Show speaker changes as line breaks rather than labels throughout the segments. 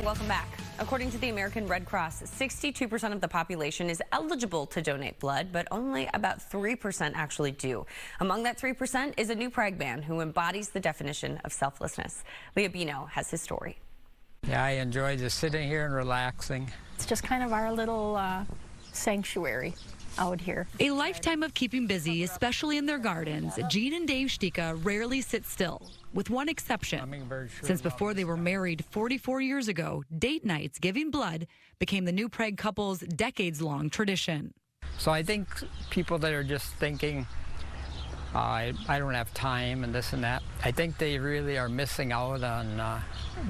welcome back. According to the American Red Cross, 62% of the population is eligible to donate blood, but only about 3% actually do. Among that 3% is a new Prague man who embodies the definition of selflessness. Leah Bino has his story.
Yeah, I enjoy just sitting here and relaxing.
It's just kind of our little sanctuary out here.
A lifetime of keeping busy, especially in their gardens, Jean and Dave Stika rarely sit still, with one exception. Since before they were married 44 years ago, date nights giving blood became the new Prague couple's decades-long tradition.
So I think people that are just thinking, I don't have time and this and that, I think they really are missing out on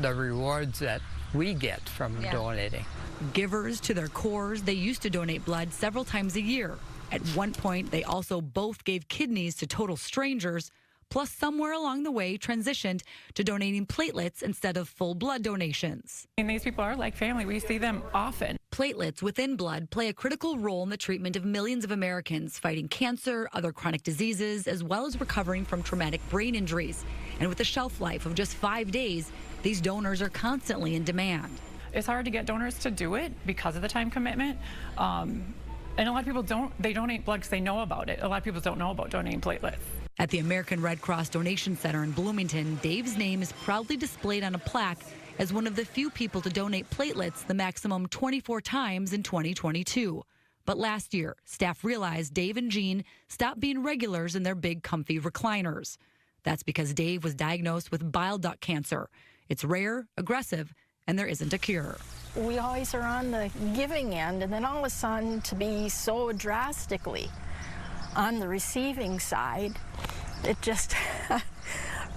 the rewards that we get from donating.
Givers to their cores, they used to donate blood several times a year. At one point, they also both gave kidneys to total strangers, plus somewhere along the way transitioned to donating platelets instead of full blood donations.
And these people are like family. We see them often.
Platelets within blood play a critical role in the treatment of millions of Americans fighting cancer, other chronic diseases, as well as recovering from traumatic brain injuries. And with a shelf life of just 5 days, these donors are constantly in demand.
It's hard to get donors to do it because of the time commitment. And a lot of people they donate blood because they know about it. A lot of people don't know about donating platelets.
At the American Red Cross Donation Center in Bloomington, Dave's name is proudly displayed on a plaque as one of the few people to donate platelets the maximum 24 times in 2022. But last year, staff realized Dave and Jean stopped being regulars in their big, comfy recliners. That's because Dave was diagnosed with bile duct cancer. It's rare, aggressive, and there isn't a cure.
We always are on the giving end, and then all of a sudden to be so drastically on the receiving side, it just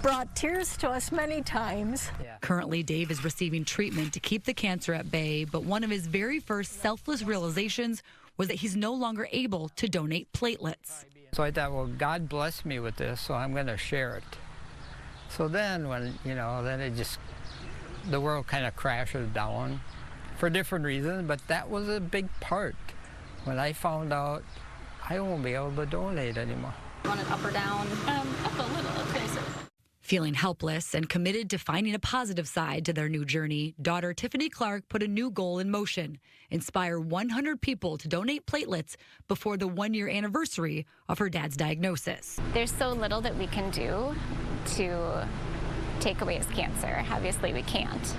brought tears to us many times.
Currently, Dave is receiving treatment to keep the cancer at bay, but one of his very first selfless realizations was that he's no longer able to donate platelets.
So I thought, well, God blessed me with this, so I'm going to share it. So then when, then it just, the world kind of crashes down for different reasons, but that was a big part. When I found out I won't be able to donate anymore.
Want it up or down?
Up a little, okay, so.
Feeling helpless and committed to finding a positive side to their new journey, daughter Tiffany Clark put a new goal in motion: inspire 100 people to donate platelets before the 1-year anniversary of her dad's diagnosis.
There's so little that we can do to take away his cancer. Obviously, we can't.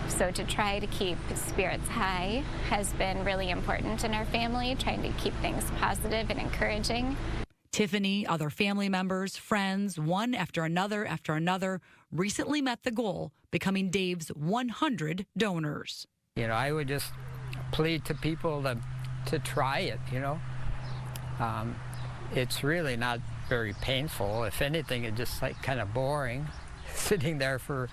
So to try to keep spirits high has been really important in our family, trying to keep things positive and encouraging.
Tiffany, other family members, friends, one after another, recently met the goal, becoming Dave's 100 donors.
I would just plead to people to try it, It's really not very painful. If anything, it's just like kind of boring, sitting there for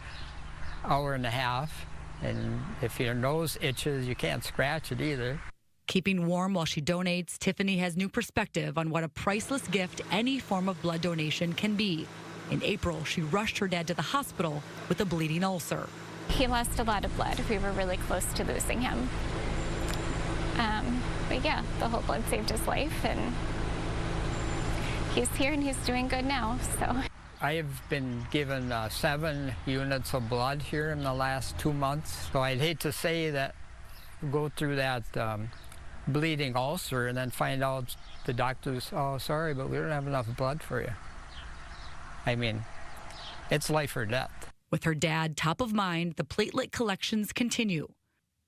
an hour and a half. And if your nose itches, you can't scratch it either.
Keeping warm while she donates, Tiffany has new perspective on what a priceless gift any form of blood donation can be. In April, she rushed her dad to the hospital with a bleeding ulcer.
He lost a lot of blood. We were really close to losing him. But yeah, the whole blood saved his life, and he's here and he's doing good now, so.
I have been given 7 units of blood here in the last 2 months. So I'd hate to say that, go through that bleeding ulcer and then find out the doctors, oh, sorry, but we don't have enough blood for you. I mean, it's life or death.
With her dad top of mind, the platelet collections continue,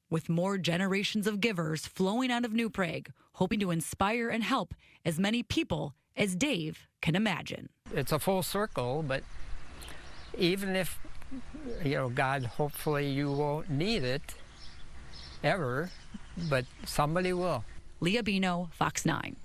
with more generations of givers flowing out of New Prague, hoping to inspire and help as many people as Dave can imagine.
It's a full circle, but even if, God, hopefully you won't need it ever, but somebody will.
Leah Bino, Fox 9.